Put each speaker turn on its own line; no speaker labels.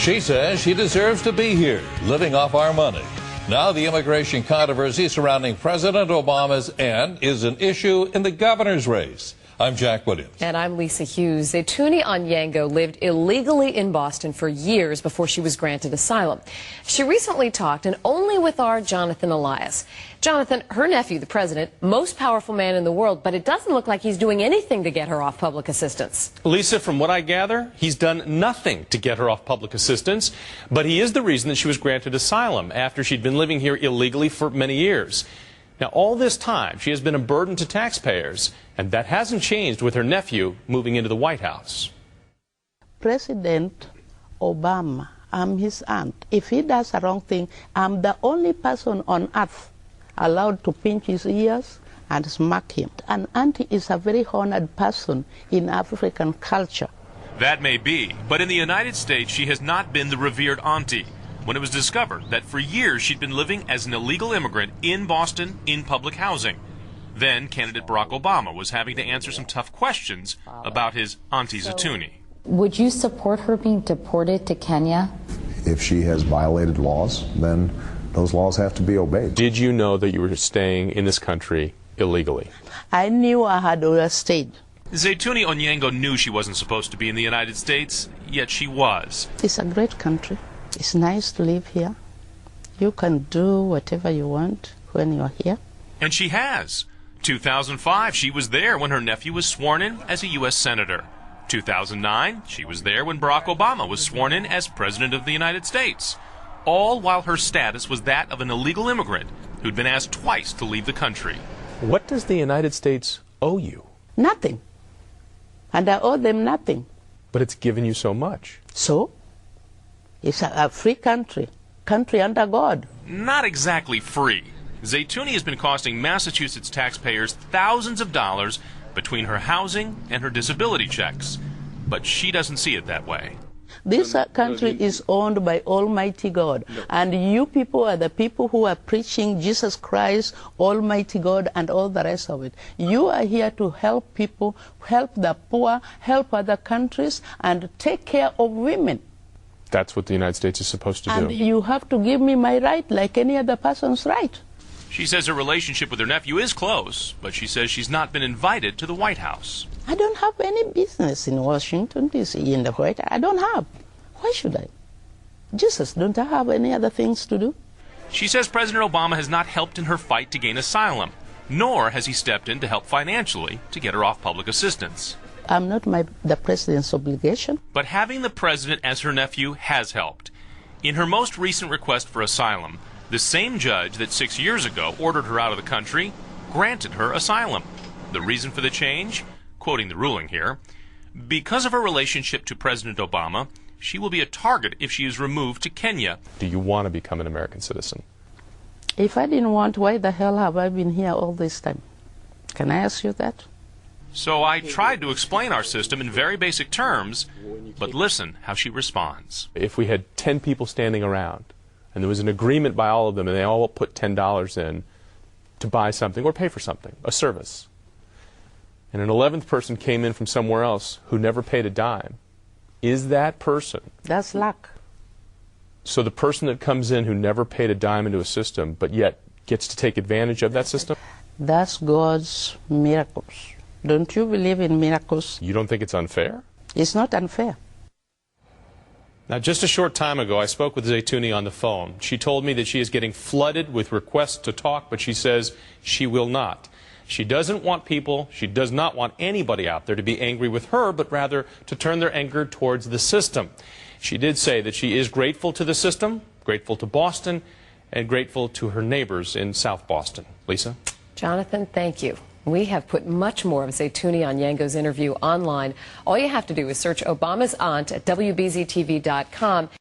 She says she deserves to be here, living off our money. Now the immigration controversy surrounding President Obama's aunt is an issue in the governor's race. I'm Jack Williams.
And I'm Lisa Hughes. Zaytouni Onyango lived illegally in Boston for years before she was granted asylum. She recently talked, and only with our Jonathan Elias. Jonathan, her nephew, the president, most powerful man in the world, but it doesn't look like he's doing anything to get her off public assistance.
Lisa, from what I gather, he's done nothing to get her off public assistance, but he is the reason that she was granted asylum after she'd been living here illegally for many years. Now, all this time, she has been a burden to taxpayers, and that hasn't changed with her nephew moving into the White House.
President Obama, I'm his aunt. If he does a wrong thing, I'm the only person on earth allowed to pinch his ears and smack him. An auntie is a very honored person in African culture.
That may be, but in the United States, she has not been the revered auntie. When it was discovered that for years she'd been living as an illegal immigrant in Boston in public housing. Then candidate Barack Obama was having to answer some tough questions about his Auntie Zaytouni.
Would you support her being deported to Kenya?
If she has violated laws, then those laws have to be obeyed.
Did you know that you were staying in this country illegally?
I knew I had overstayed.
Zaytouni Onyango knew she wasn't supposed to be in the United States, yet she was.
It's a great country. It's nice to live here. You can do whatever you want when you're here.
And she has. 2005, she was there when her nephew was sworn in as a U.S. Senator. 2009, she was there when Barack Obama was sworn in as President of the United States. All while her status was that of an illegal immigrant who'd been asked twice to leave the country.
What does the United States owe you?
Nothing. And I owe them nothing.
But it's given you so much.
So? It's a free country under God.
Not exactly free. Zaytouni has been costing Massachusetts taxpayers thousands of dollars between her housing and her disability checks. But she doesn't see it that way.
This country is owned by Almighty God, and you people are the people who are preaching Jesus Christ, Almighty God, and all the rest of it. You are here to help people, help the poor, help other countries, and take care of women.
That's what the United States is supposed to do.
And you have to give me my right like any other person's right.
She says her relationship with her nephew is close, but she says she's not been invited to the White House.
I don't have any business in Washington, D.C., in the White House. I don't have. Why should I? Jesus, don't I have any other things to do?
She says President Obama has not helped in her fight to gain asylum, nor has he stepped in to help financially to get her off public assistance.
I'm not the president's obligation.
But having the president as her nephew has helped. In her most recent request for asylum, the same judge that 6 years ago ordered her out of the country granted her asylum. The reason for the change? Quoting the ruling here, because of her relationship to President Obama, she will be a target if she is removed to Kenya.
Do you want to become an American citizen?
If I didn't want, why the hell have I been here all this time? Can I ask you that?
So I tried to explain our system in very basic terms, but listen how she responds.
If we had 10 people standing around, and there was an agreement by all of them, and they all put $10 in to buy something or pay for something, a service, and an 11th person came in from somewhere else who never paid a dime, is that person...
That's luck.
So the person that comes in who never paid a dime into a system, but yet gets to take advantage of that system?
That's God's miracles. Don't you believe in miracles?
You don't think it's unfair?
It's not unfair.
Now, just a short time ago, I spoke with Zaytouni on the phone. She told me that she is getting flooded with requests to talk, but she says she will not. She doesn't want people, she does not want anybody out there to be angry with her, but rather to turn their anger towards the system. She did say that she is grateful to the system, grateful to Boston, and grateful to her neighbors in South Boston. Lisa?
Jonathan, thank you. We have put much more of Zaytouni Onyango's interview online. All you have to do is search Obama's aunt at WBZTV.com.